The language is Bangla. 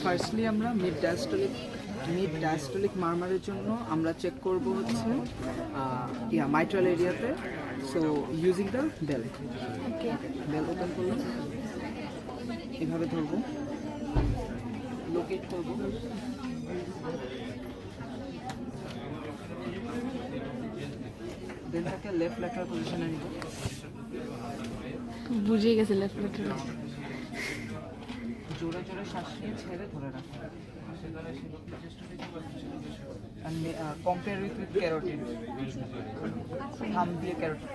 ফার্স্টলি আমরা মিড ডায়াস্টলিক মারমারের জন্য আমরা চেক করব হচ্ছে মাইট্রাল এরিয়াতে। So using the bell open করলাম, এভাবে ধরবো, লোকেট করবো, দেন তাকে লেফট ল্যাটারাল পজিশনে নিব। বুঝে গেছে লেফট ল্যাটারাল। জোরে জোরে শ্বাস নিয়ে ছেড়ে ধরে রাখো। And compare it with carotid. Thumb দিয়ে carotid.